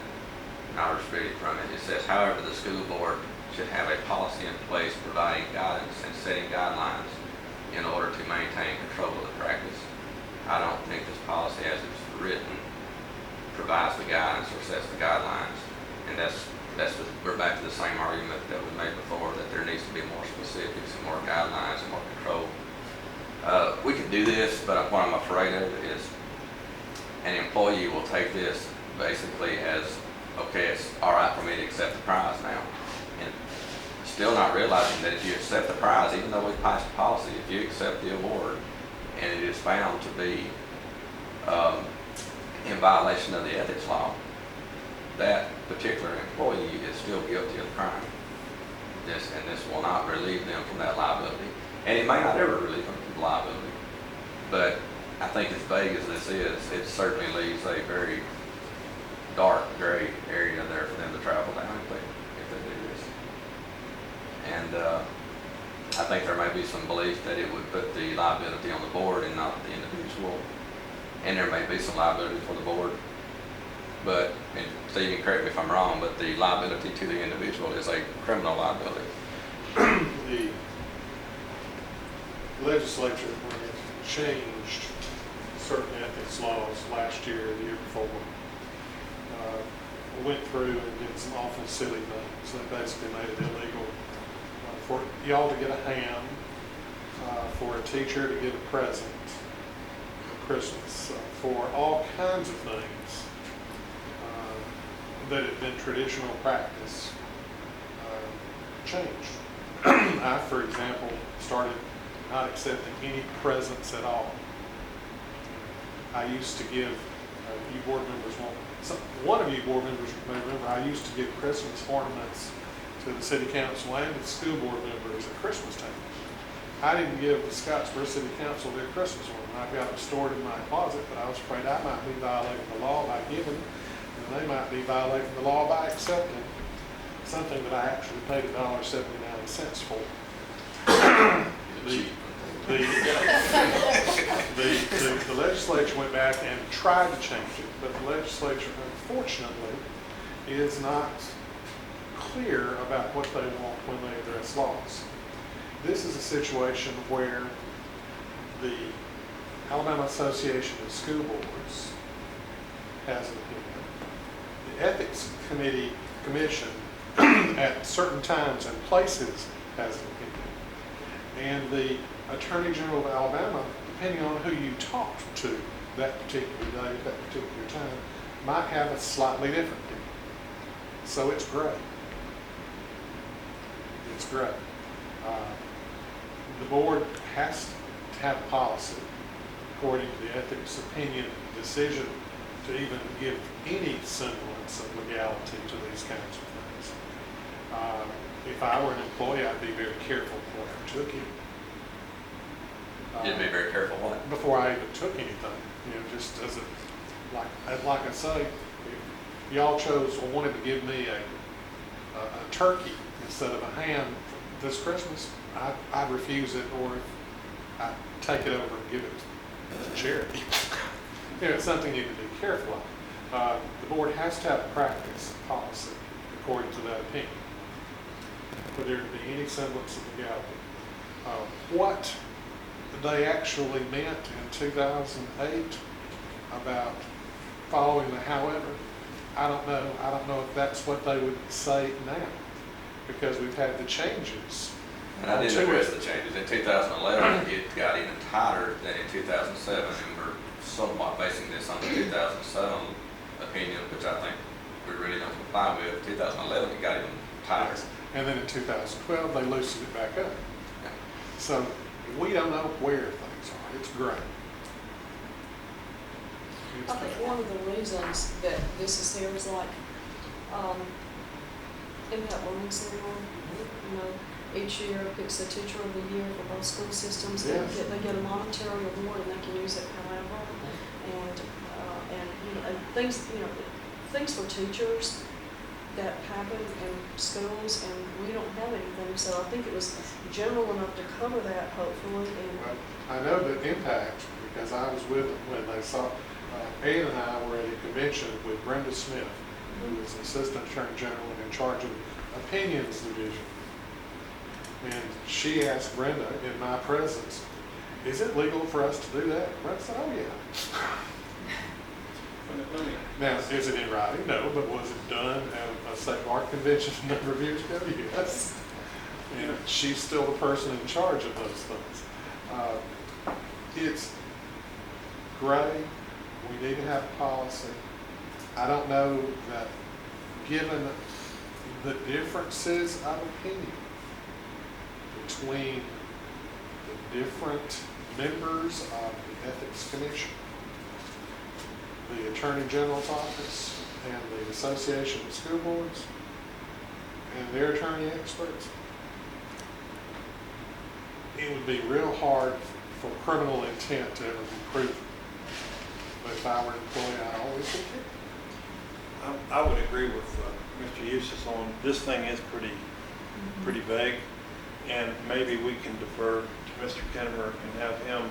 and I'll just read it from it, it says, however, the school board should have a policy in place providing guidance and setting guidelines in order to maintain control of the practice. I don't think this policy as it's written provides the guidance or sets the guidelines. And we're back to the same argument that we made before, that there needs to be more specifics and more guidelines and more control. We could do this, but what I'm afraid of is an employee will take this basically as, okay, it's all right for me to accept the prize now. And still not realizing that if you accept the prize, even though we passed the policy, if you accept the award and it is found to be in violation of the ethics law, that particular employee is still guilty of the crime. This will not relieve them from that liability. And it may not ever relieve them from liability. But I think as vague as this is, it certainly leaves a very dark gray area there for them to travel down if they do this. And I think there may be some belief that it would put the liability on the board and not the individual. And there may be some liability for the board. But, and Steve, you can correct me if I'm wrong, but the liability to the individual is a criminal liability. The legislature, when it changed certain ethics laws last year, the year before, went through and did some awful silly things. They basically made it illegal for y'all to get a ham, for a teacher to get a present for Christmas, for all kinds of things that had been traditional practice changed. I, for example, started not accepting any presents at all. I used to give, you board members one of you board members may remember, I used to give Christmas ornaments to the city council and the school board members at Christmas time. I didn't give the Scottsboro City Council their Christmas ornament. I've got them stored in my closet, but I was afraid I might be violating the law by giving, and they might be violating the law by accepting something that I actually paid $1.79 for. The legislature went back and tried to change it, but the legislature, unfortunately, is not clear about what they want when they address laws. This is a situation where the Alabama Association of School Boards has an opinion. The Ethics Commission at certain times and places has an opinion. And the Attorney General of Alabama, depending on who you talk to that particular day, that particular time, might have a slightly different opinion. So it's gray. It's gray. The board has to have a policy, according to the ethics opinion decision, to even give any semblance of legality to these kinds of things. If I were an employee, I'd be very careful before I took it. You'd be very careful what? Before I even took anything, just as a, like I say, if y'all chose or wanted to give me a turkey instead of a ham this Christmas, I'd refuse it, or I'd take it over and give it to charity. It's something you need to be careful of. The board has to have a practice policy according to that opinion for there to be any semblance of legality. What they actually meant in 2008 about following the however, I don't know. I don't know if that's what they would say now, because we've had the changes. And I didn't address the changes. In 2011, it got even tighter than in 2007, and we're somewhat basing this on the 2007 opinion, which I think we really don't comply with. 2011, it got even tighter. And then in 2012, they loosened it back up. Yeah. So we don't know where things are. It's gray. I think one of the reasons that this is here is like, in that learning ceremony, each year picks the teacher of the year for both school systems. They Yes. get a monetary award and they can use it however. And you know, and things, you know, things for teachers that happen in schools, and we don't have anything. So I think it was general enough to cover that, hopefully. And Well, I know the impact because I was with them when they saw, Ann and I were at a convention with Brenda Smith, who is Assistant Attorney General and in charge of Opinions Division. And she asked Brenda in my presence, is it legal for us to do that? Brenda said, oh yeah. Now, is it in writing? No, but was it done at a state bar convention a number of years ago? Yes. And she's still the person in charge of those things. It's gray. We need to have a policy. I don't know that given the differences of opinion between the different members of the Ethics Commission, the Attorney General's office, and the Association of School Boards, and their attorney experts, it would be real hard for criminal intent to ever be proven. But if I were an employee, I always would care. I would agree with Mr. Eustace on this thing is pretty vague, and maybe we can defer to Mr. Kennemer and have him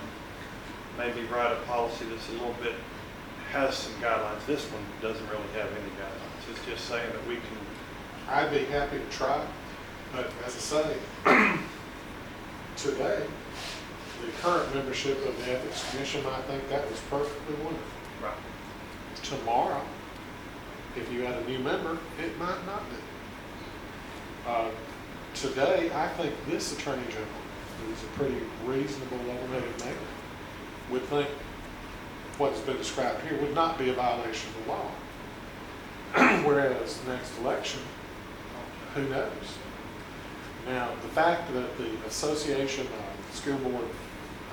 maybe write a policy that's a little bit, has some guidelines. This one doesn't really have any guidelines. It's just saying that we can. I'd be happy to try, but as I say, today, the current membership of the Ethics Commission, I think that was perfectly wonderful. Right. Tomorrow, if you had a new member, it might not be. Today, I think this Attorney General, who's a pretty reasonable, level-headed man, would think what's been described here would not be a violation of the law. Whereas next election, who knows? Now, the fact that the Association of School Board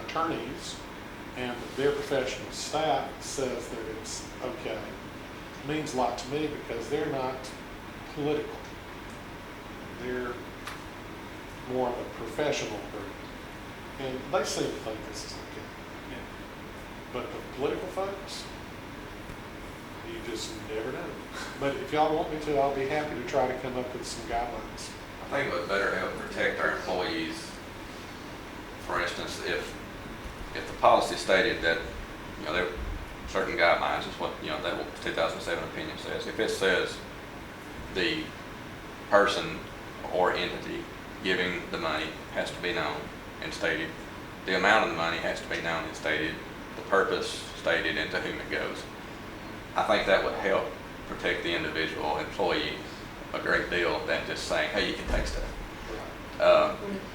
Attorneys and their professional staff says that it's okay means a lot to me because they're not political. They're more of a professional group. And they seem to think this is okay. Yeah. But the political folks, you just never know. But if y'all want me to, I'll be happy to try to come up with some guidelines. I think it would better help protect our employees. For instance, if the policy stated that, you know, there are certain guidelines, is what, you know, that what the 2007 opinion says. If it says the person or entity giving the money has to be known and stated, the amount of the money has to be known and stated, the purpose stated, and to whom it goes. I think that would help protect the individual employee a great deal than just saying, hey, you can take stuff.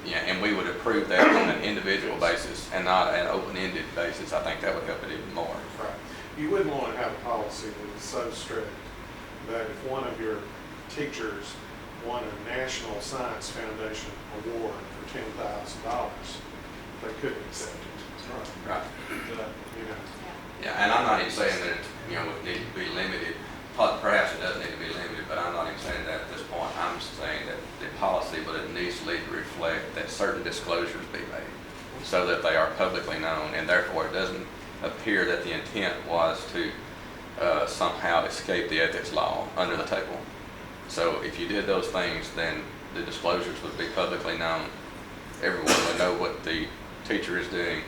Yeah, and we would approve that on an individual basis and not an open-ended basis. I think that would help it even more. Right. You wouldn't want to have a policy that is so strict that if one of your teachers won a National Science Foundation award for $10,000, they couldn't accept it. Right. You know. Yeah, and I'm not even saying that it, you know, would need to be limited. Perhaps it does need to be limited, but I'm not even saying that at this point. I'm saying that the policy, but it needs to reflect that certain disclosures be made so that they are publicly known, and therefore it doesn't appear that the intent was to somehow escape the ethics law under the table. So if you did those things, then the disclosures would be publicly known. Everyone would know what the teacher is doing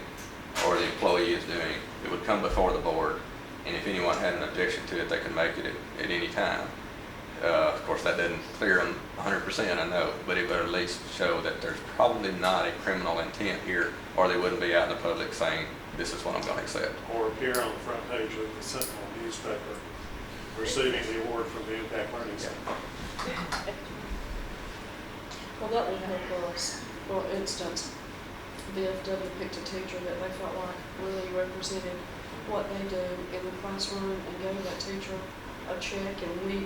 or the employee is doing. It would come before the board. And if anyone had an objection to it, they could make it at any time. Of course, that doesn't clear them 100%, I know, but it would at least show that there's probably not a criminal intent here, or they wouldn't be out in the public saying, this is what I'm going to accept. Or appear on the front page of the Sentinel newspaper receiving the award from the Impact Learning Center. well, that would help us. For instance, VFW picked a teacher that they felt like really represented what they do in the classroom and gave that teacher a check, and we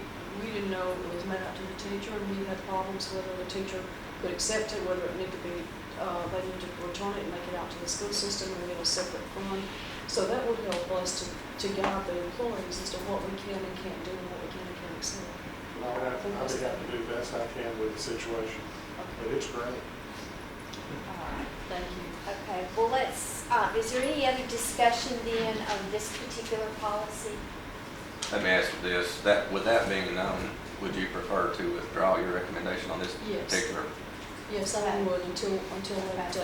didn't know it was made out to the teacher, and we had problems whether the teacher could accept it, whether it needed to be, they needed to return it and make it out to the school system and get a separate fund. So that would help us to guide the employees as to what we can and can't do and what we can and can't accept. I'll be happy to do the best I can with the situation. Okay. but it's great. All right. Thank you. Okay, well, is there any other discussion then on this particular policy? Let me ask you this, with that being known, would you prefer to withdraw your recommendation on this Yes. particular Yes, I would until we take and have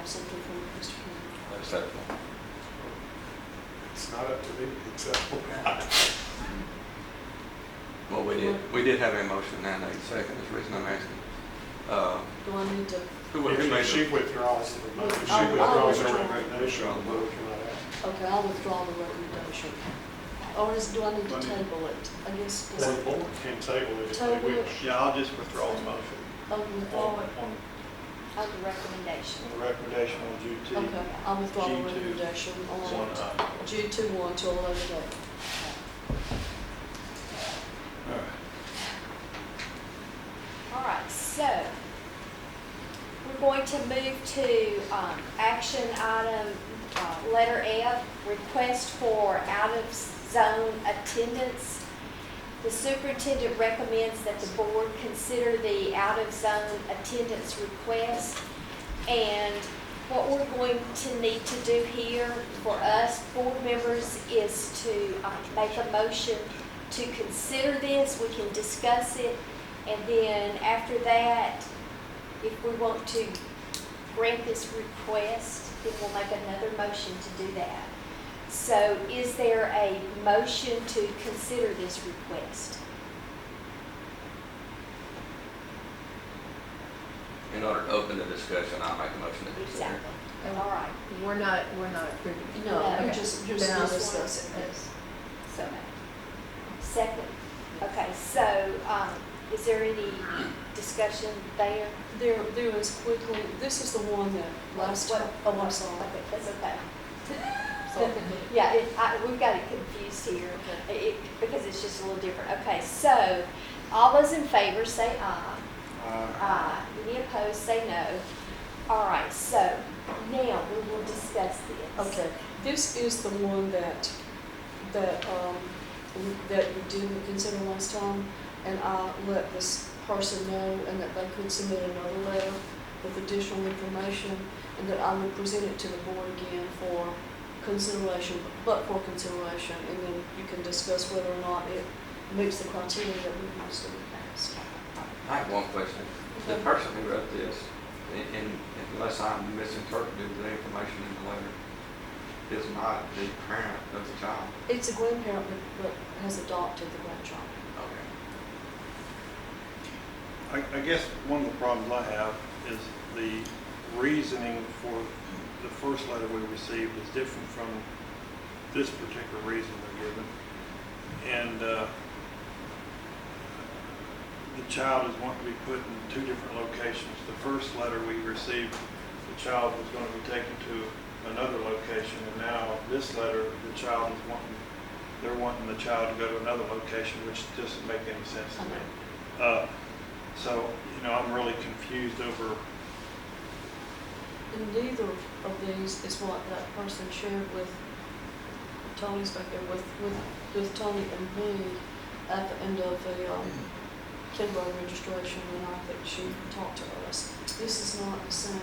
something from Mr. King. legislative? It's not up to me, except for Well, we did have a motion and a second, that's the reason I'm asking. Do I need to, if she withdraws the motion, if she I'll withdraws her withdraw. recommendation, the board cannot act. okay, I'll withdraw the recommendation. Or do I need to table it? I guess. The board can table it if they Table it. wish. Yeah, I'll just withdraw the motion I'll withdraw it. on On the recommendation. the recommendation on G2. Okay, I'll withdraw the G2. recommendation on One, G21 till a later date. all right. All right, so we're going to move to action item, letter F, request for out-of-zone attendance. The superintendent recommends that the board consider the out-of-zone attendance request. And what we're going to need to do here for us board members is to make a motion to consider this. We can discuss it. And then after that, if we want to grant this request, then we'll make another motion to do that. So is there a motion to consider this request? In order to open the discussion, I'll make a motion to consider. Exactly. All right. We're not approving. No, Okay. we just Then I'll discuss it. Yes. So, second. Okay, so is there any discussion there? There is quickly, this is the one that last time, oh, I'm sorry. Okay, that's okay. Sorry. Yeah, we've got it confused here because it's just a little different. Okay, so all those in favor say aye. Aye. Any opposed say no. All right, so now we will discuss this. Okay, this is the one that you didn't consider last time, and I let this person know, and that they could submit another letter with additional information, and that I would present it to the board again for consideration, but for consideration, and then you can discuss whether or not it meets the criteria that we used in the past. I have one question. The person who wrote this, unless I'm misinterpreting the information in the letter, is not the parent of the child. It's a grandparent but has adopted the grandchild. Okay. I guess one of the problems I have is the reasoning for the first letter we received is different from this particular reason they're given. And the child is wanting to be put in two different locations. The first letter we received, the child was going to be taken to another location, and now this letter, the child is they're wanting the child to go to another location, which doesn't make any sense to me. So, I'm really confused over. And neither of these is what that person shared with Tony's back there, with Tony and me at the end of the kindergarten registration, and I think she talked to us. This is not the same.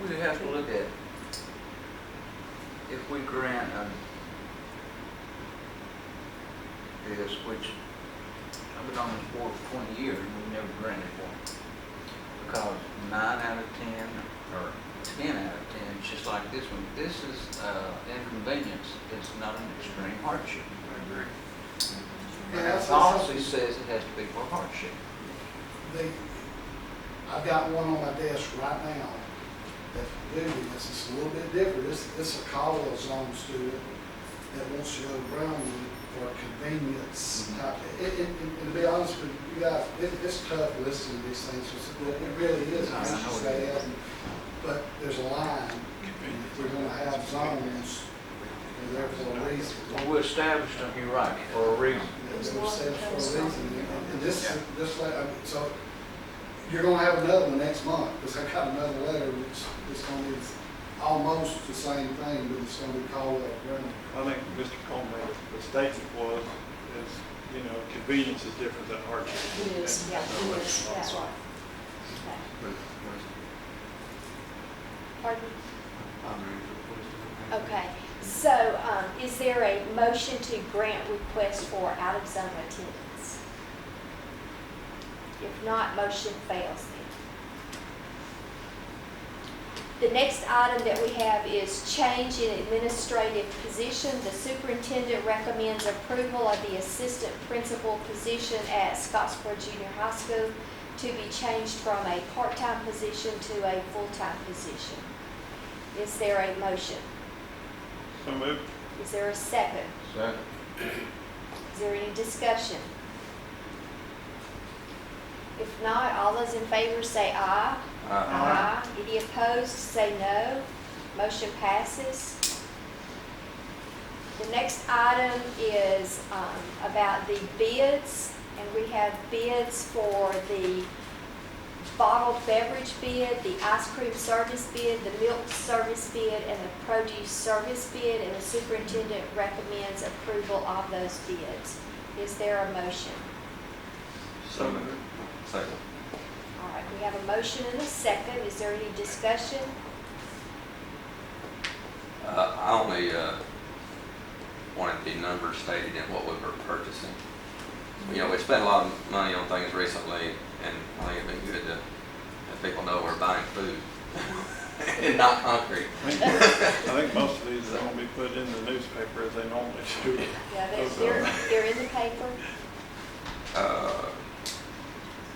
We have to look at, if we grant this, which I've been on this board for 20 years and we've never granted one. Because 9 out of 10 or 10 out of 10, it's just like this one. This is inconvenience. It's not an extreme hardship. I agree. Yeah, The policy says it has to be for hardship. I've got one on my desk right now that's doing this. It's a little bit different. It's a Caldwell zone student that wants to go to Brownwood for convenience. And to be honest with you guys, it's tough listening to these things. It really is. I understand. But there's a line. If we're going to have zones, they're there for a reason. Well, we established them, you're right, for a reason. They're set for a reason. And this so you're going to have another one next month, because I got another letter which is going to be almost the same thing, but it's going to be called up. I think Mr. Coleman, the statement was, convenience is different than hardship. It is, Yeah, it is, that's right. Pardon? Okay, so, is there a motion to grant request for out-of-zone attendance? If not, motion fails then. The next item that we have is change in administrative position. The superintendent recommends approval of the assistant principal position at Scottsboro Junior High School to be changed from a part-time position to a full-time position. Is there a motion? So moved. Is there a second? Second. Is there any discussion? If not, all those in favor say aye. Aye. Any opposed, say no. Motion passes. The next item is about the bids, and we have bids for the bottled beverage bid, the ice cream service bid, the milk service bid, and the produce service bid, and the superintendent recommends approval of those bids. Is there a motion? So moved. Second. All right, we have a motion and a second. Is there any discussion? I only wanted the numbers stated in what we were purchasing. You know, we spent a lot of money on things recently, and I think it'd be good to let people know we're buying food and not concrete. I think most of these won't be put in the newspaper as they normally do. Yeah, they're in the paper.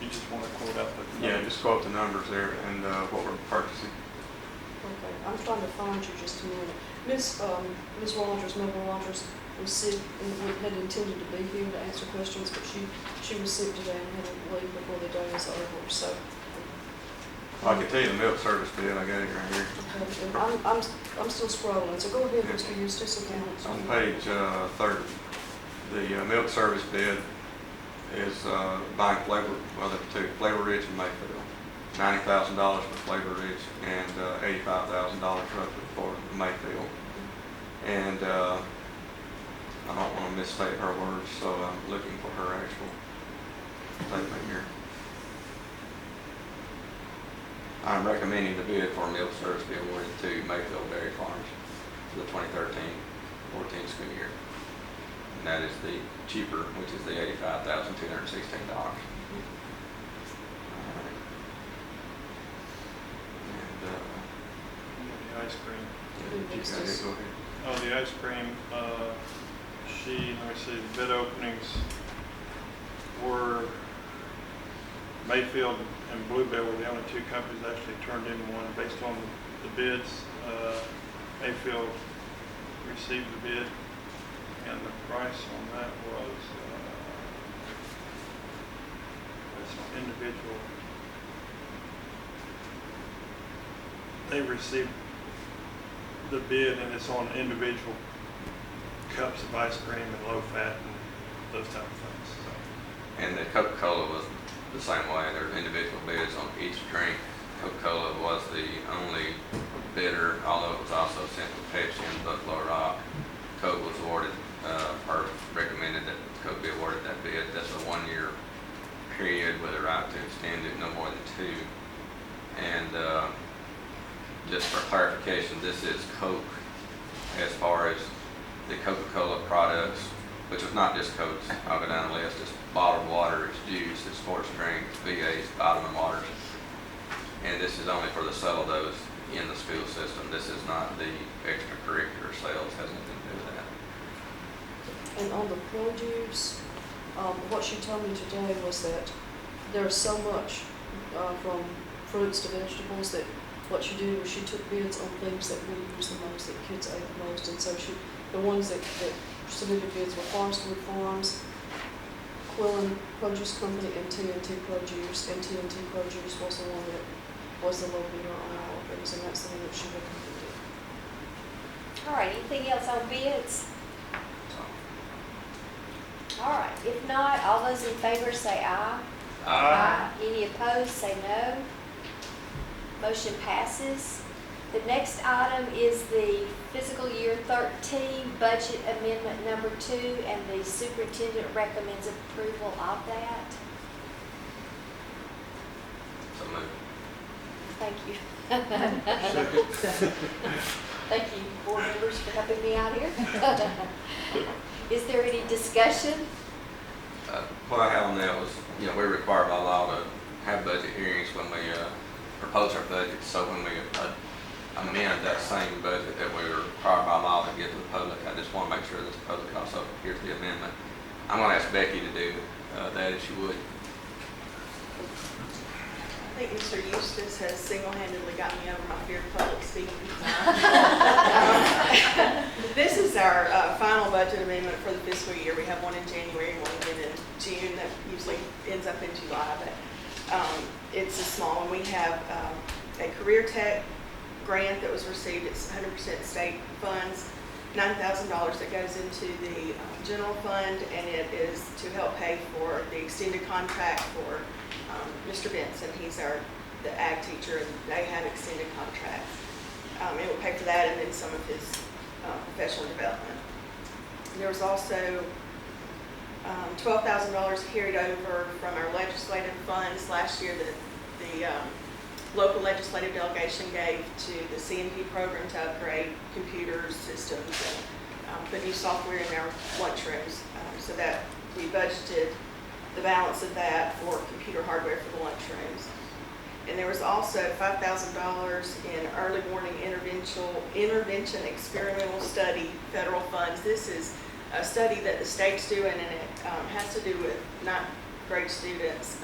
You just want to quote out the. Yeah, just quote the numbers there and what we're purchasing. Okay, I'm trying to find you just a minute. Ms. Rogers, Melvin Rogers, was sick and had intended to be here to answer questions, but she was sick today and had to leave before the day was over, so. I can tell you the milk service bid, I got it right here. Okay, and I'm still scrolling, so go ahead, Mr. Eustace, if you want to. On page 30, the milk service bid is buying Flavor, well, the two, Flavor Ridge and Mayfield. $90,000 for Flavor Ridge and $85,000 roughly for Mayfield. And I don't want to misstate her words, so I'm looking for her actual statement here. I'm recommending the bid for milk service be awarded to Mayfield Dairy Farms for the 2013-14 school year. And that is the cheaper, which is the $85,216. And, The ice cream. yeah, you got it, go ahead. Oh, the ice cream, let me see, the bid openings were Mayfield and Bluebell were the only two companies that actually turned in one. Based on the bids, Mayfield received the bid, and the price on that was, that's on individual. They received the bid, and it's on individual cups of ice cream and low fat and those type of things. So. And the Coca-Cola was the same way. There's individual bids on each drink. Coca-Cola was the only bidder, although it was also sent to Pepsi and Buffalo Rock. Coke was awarded, or recommended that Coke be awarded that bid. That's a 1-year period with a right to extend it no more than 2. And just for clarification, this is Coke as far as the Coca-Cola products, which is not just Coke. I'll go down the list. It's bottled water, it's juice, it's sports drinks, VAs, vitamin waters. And this is only for the sale of those in the school system. This is not the extracurricular sales, has nothing to do with that. And on the produce, what she told me today was that there's so much from fruits to vegetables that what she did was she took bids on things that we use the most, that kids ate the most, and so the ones that submitted bids were Forestwood Farms, Quillen Produce Company, and TNT Produce, and TNT Produce was the one that was the low bidder on all of these, and that's the one that she recommended. All right, anything else on bids? All right, if not, all those in favor say aye. Aye. Any opposed, say no. Motion passes. The next item is the fiscal year 13 budget amendment number 2, and the superintendent recommends approval of that. So move. Thank you. Thank you, board members, for helping me out here. Is there any discussion? What I had on there was, we're required by law to have budget hearings when we propose our budget. So when we amend that same budget that we were required by law to give to the public, I just want to make sure that the public also hears the amendment. I'm going to ask Becky to do that if she would. I think Mr. Eustace has single-handedly got me over my fear of public speaking. This is our final budget amendment for the fiscal year. We have one in January, one again in June that usually ends up in July, but it's a small one. We have a career tech grant that was received. It's 100% state funds, $9,000 that goes into the general fund, and it is to help pay for the extended contract for Mr. Benson. He's the ag teacher, and they have extended contracts. It will pay for that and then some of his professional development. There was also $12,000 carried over from our legislative funds last year that the local legislative delegation gave to the CNP program to upgrade computers, systems, and put new software in our lunchrooms, so that we budgeted the balance of that for computer hardware for the lunchrooms. And there was also $5,000 in early warning intervention experimental study federal funds. This is a study that the state's doing, and it has to do with ninth grade students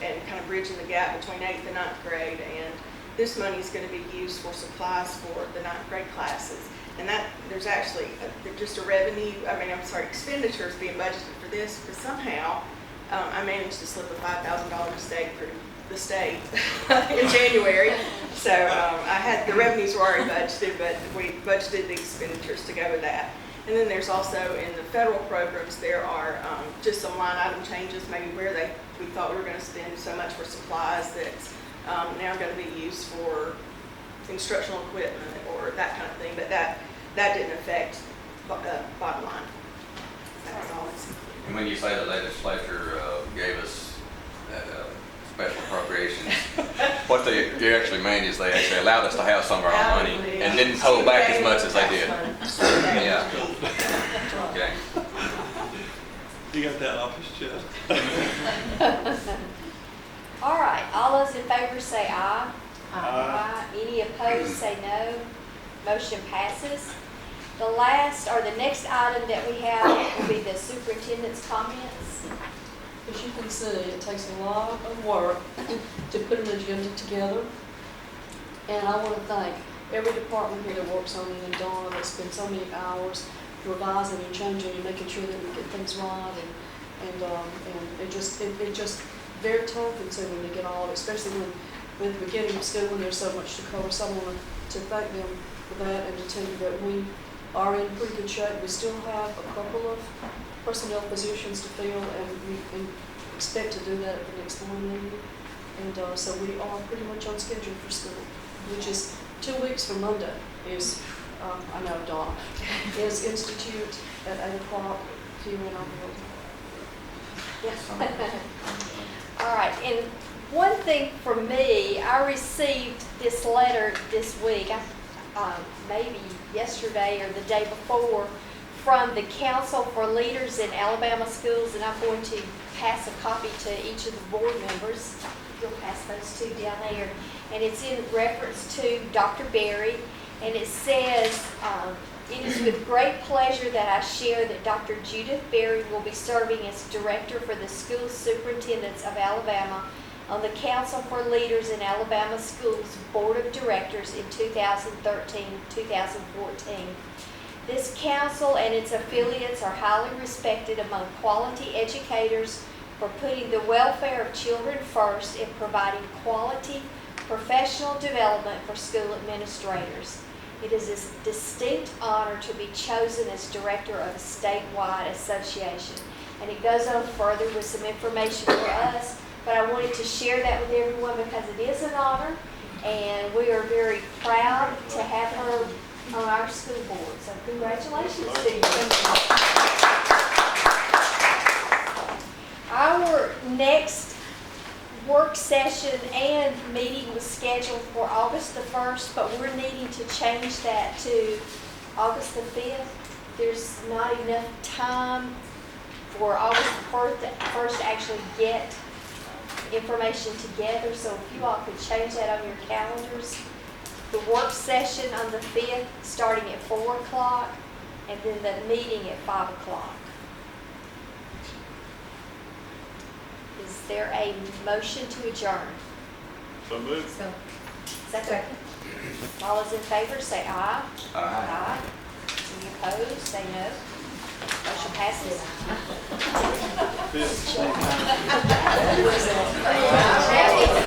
and kind of bridging the gap between 8th and 9th grade. And this money is going to be used for supplies for the 9th grade classes. And that there's actually just a expenditures being budgeted for this, because somehow I managed to slip a $5,000 mistake through the state in January. So I had the revenues were already budgeted, but we budgeted the expenditures to go with that. And then there's also in the federal programs, there are just some line item changes, maybe where we thought we were going to spend so much for supplies that's now going to be used for instructional equipment or that kind of thing. But that didn't affect bottom line. That was all it's. And when you say the legislature gave us special appropriations, what they actually mean is they actually allowed us to have some of our own money and didn't hold back as much as they did. Yeah. Okay. You got that off his chest. All right, all those in favor say aye. Aye. Any opposed say no. Motion passes. The last, or the next item that we have will be the superintendent's comments. As you can see, it takes a lot of work to put an agenda together. And I want to thank every department here that works on it, and Dawn that spent so many hours revising and changing and making sure that we get things right. And it just very time consuming to get all, especially when at the beginning of school when there's so much to cover. So I want to thank them for that and to tell you that we are in pretty good shape. We still have a couple of personnel positions to fill, and we expect to do that at the next board meeting. And so we are pretty much on schedule for school, which is 2 weeks from Monday is, I know, Dawn, is Institute at 8 o'clock here in our building. Yes. All right, and one thing for me, I received this letter this week, maybe yesterday or the day before, from the Council for Leaders in Alabama Schools, and I'm going to pass a copy to each of the board members. You'll pass those two down there. And it's in reference to Dr. Berry, and it says, it is with great pleasure that I share that Dr. Judith Berry will be serving as Director for the School Superintendents of Alabama on the Council for Leaders in Alabama Schools Board of Directors in 2013-2014. This council and its affiliates are highly respected among quality educators for putting the welfare of children first and providing quality professional development for school administrators. It is a distinct honor to be chosen as director of a statewide association. And it goes on further with some information for us, but I wanted to share that with everyone because it is an honor, and we are very proud to have her on our school board. So congratulations to you. Our next work session and meeting was scheduled for August the 1st, but we're needing to change that to August the 5th. There's not enough time for August the 1st to actually get information together, so if you all could change that on your calendars. The work session on the 5th, starting at 4 o'clock, and then the meeting at 5 o'clock. Is there a motion to adjourn? So moved. Second. All those in favor say aye. Aye. Any opposed, say no. Motion passes. Fifth.